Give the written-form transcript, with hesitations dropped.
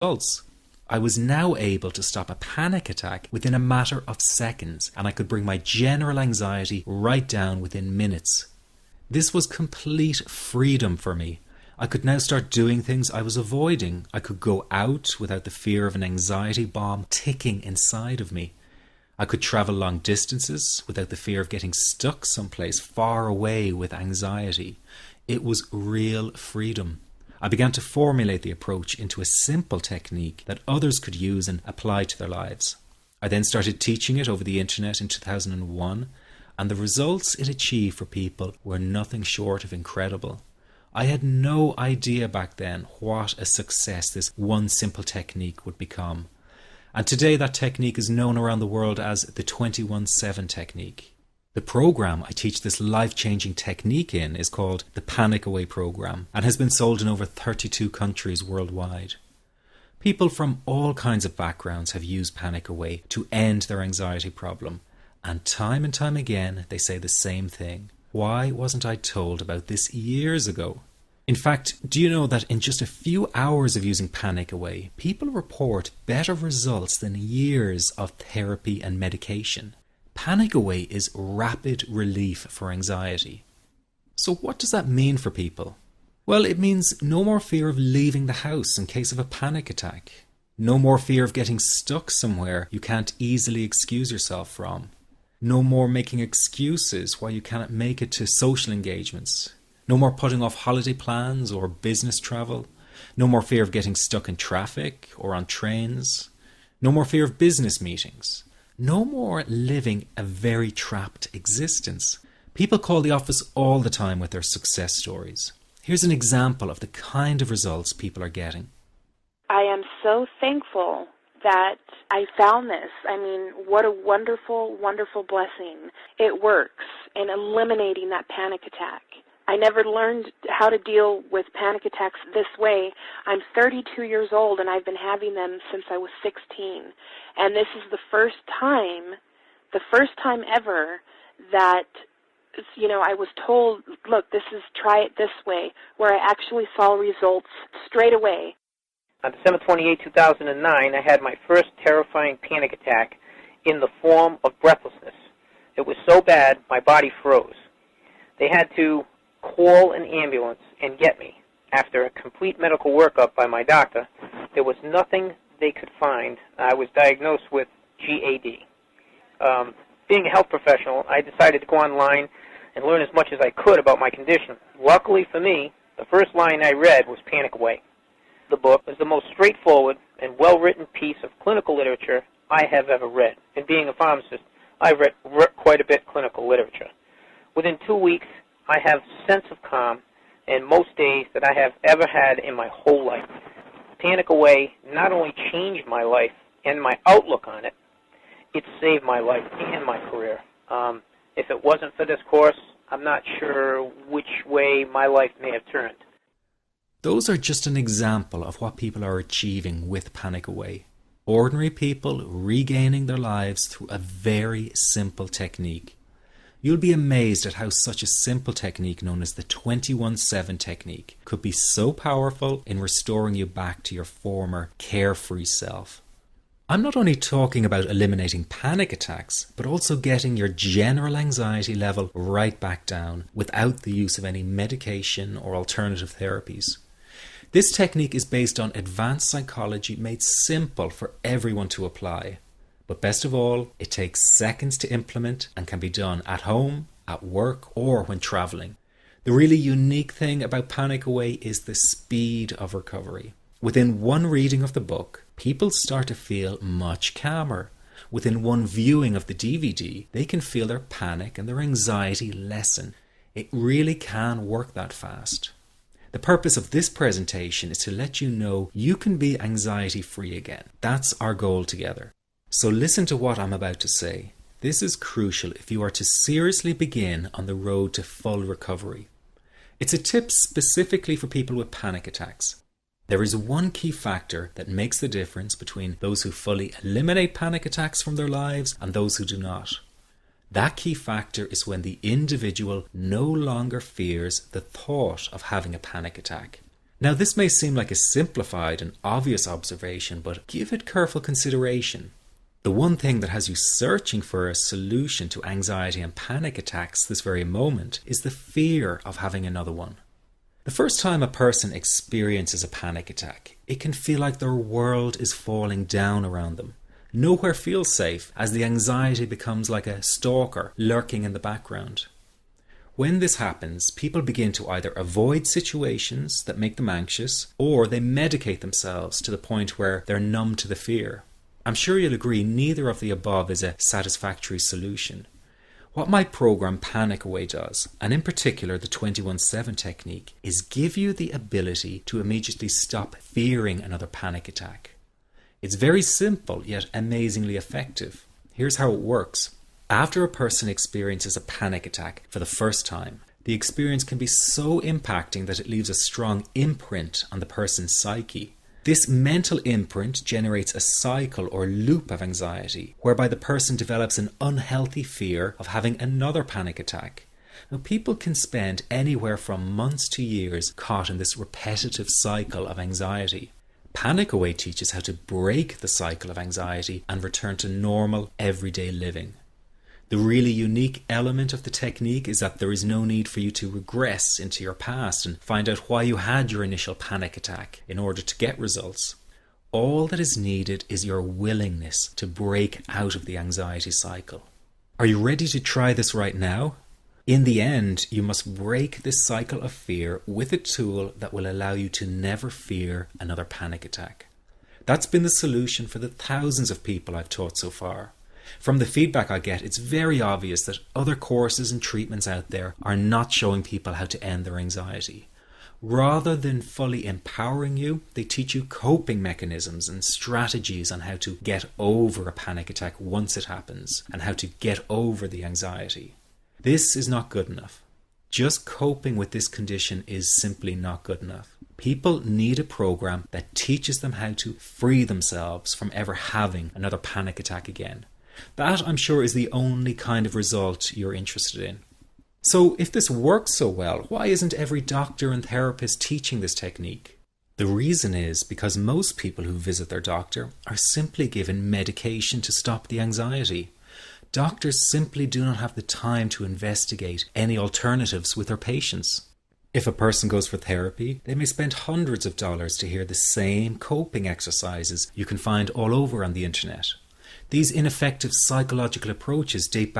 results. I was now able to stop a panic attack within a matter of seconds, and I could bring my general anxiety right down within minutes. This was complete freedom for me. I could now start doing things I was avoiding. I could go out without the fear of an anxiety bomb ticking inside of me. I could travel long distances without the fear of getting stuck someplace far away with anxiety. It was real freedom. I began to formulate the approach into a simple technique that others could use and apply to their lives. I then started teaching it over the internet in 2001, and the results it achieved for people were nothing short of incredible. I had no idea back then what a success this one simple technique would become. And today that technique is known around the world as the 21-7 technique. The program I teach this life-changing technique in is called the Panic Away program and has been sold in over 32 countries worldwide. People from all kinds of backgrounds have used Panic Away to end their anxiety problem, and time again they say the same thing. Why wasn't I told about this years ago? In fact, do you know that in just a few hours of using Panic Away, people report better results than years of therapy and medication? Panic Away is rapid relief for anxiety. So what does that mean for people? Well, it means no more fear of leaving the house in case of a panic attack. No more fear of getting stuck somewhere you can't easily excuse yourself from. No more making excuses why you cannot make it to social engagements. No more putting off holiday plans or business travel. No more fear of getting stuck in traffic or on trains. No more fear of business meetings. No more living a very trapped existence. People call the office all the time with their success stories. Here's an example of the kind of results people are getting. I am so thankful that I found this. I mean, what a wonderful, wonderful blessing. It works in eliminating that panic attack. I never learned how to deal with panic attacks this way. I'm 32 years old and I've been having them since I was 16. And this is the first time ever that, I was told, look, try it this way, where I actually saw results straight away. On December 28, 2009, I had my first terrifying panic attack in the form of breathlessness. It was so bad, my body froze. They had to call an ambulance and get me. After a complete medical workup by my doctor, there was nothing they could find. I was diagnosed with GAD. Being a health professional, I decided to go online and learn as much as I could about my condition. Luckily for me, the first line I read was Panic Away. The book is the most straightforward and well-written piece of clinical literature I have ever read. And being a pharmacist, I've read quite a bit of clinical literature. Within 2 weeks, I have a sense of calm in most days that I have ever had in my whole life. Panic Away not only changed my life and my outlook on it, it saved my life and my career. If it wasn't for this course, I'm not sure which way my life may have turned. Those are just an example of what people are achieving with Panic Away. Ordinary people regaining their lives through a very simple technique. You'll be amazed at how such a simple technique known as the 21-7 technique could be so powerful in restoring you back to your former carefree self. I'm not only talking about eliminating panic attacks, but also getting your general anxiety level right back down without the use of any medication or alternative therapies. This technique is based on advanced psychology made simple for everyone to apply. But best of all, it takes seconds to implement and can be done at home, at work, or when traveling. The really unique thing about Panic Away is the speed of recovery. Within one reading of the book, people start to feel much calmer. Within one viewing of the DVD, they can feel their panic and their anxiety lessen. It really can work that fast. The purpose of this presentation is to let you know you can be anxiety-free again. That's our goal together. So listen to what I'm about to say. This is crucial if you are to seriously begin on the road to full recovery. It's a tip specifically for people with panic attacks. There is one key factor that makes the difference between those who fully eliminate panic attacks from their lives and those who do not. That key factor is when the individual no longer fears the thought of having a panic attack. Now, this may seem like a simplified and obvious observation, but give it careful consideration. The one thing that has you searching for a solution to anxiety and panic attacks this very moment is the fear of having another one. The first time a person experiences a panic attack, it can feel like their world is falling down around them. Nowhere feels safe, as the anxiety becomes like a stalker lurking in the background. When this happens, people begin to either avoid situations that make them anxious, or they medicate themselves to the point where they're numb to the fear. I'm sure you'll agree neither of the above is a satisfactory solution. What my program Panic Away does, and in particular the 21-7 technique, is give you the ability to immediately stop fearing another panic attack. It's very simple yet amazingly effective. Here's how it works. After a person experiences a panic attack for the first time, the experience can be so impacting that it leaves a strong imprint on the person's psyche. This mental imprint generates a cycle or loop of anxiety, whereby the person develops an unhealthy fear of having another panic attack. Now, people can spend anywhere from months to years caught in this repetitive cycle of anxiety. Panic Away teaches how to break the cycle of anxiety and return to normal, everyday living. The really unique element of the technique is that there is no need for you to regress into your past and find out why you had your initial panic attack in order to get results. All that is needed is your willingness to break out of the anxiety cycle. Are you ready to try this right now? In the end, you must break this cycle of fear with a tool that will allow you to never fear another panic attack. That's been the solution for the thousands of people I've taught so far. From the feedback I get, it's very obvious that other courses and treatments out there are not showing people how to end their anxiety. Rather than fully empowering you, they teach you coping mechanisms and strategies on how to get over a panic attack once it happens, and how to get over the anxiety. This is not good enough. Just coping with this condition is simply not good enough. People need a program that teaches them how to free themselves from ever having another panic attack again. That, I'm sure, is the only kind of result you're interested in. So if this works so well, why isn't every doctor and therapist teaching this technique? The reason is because most people who visit their doctor are simply given medication to stop the anxiety. Doctors simply do not have the time to investigate any alternatives with their patients. If a person goes for therapy, they may spend hundreds of dollars to hear the same coping exercises you can find all over on the internet. These ineffective psychological approaches date back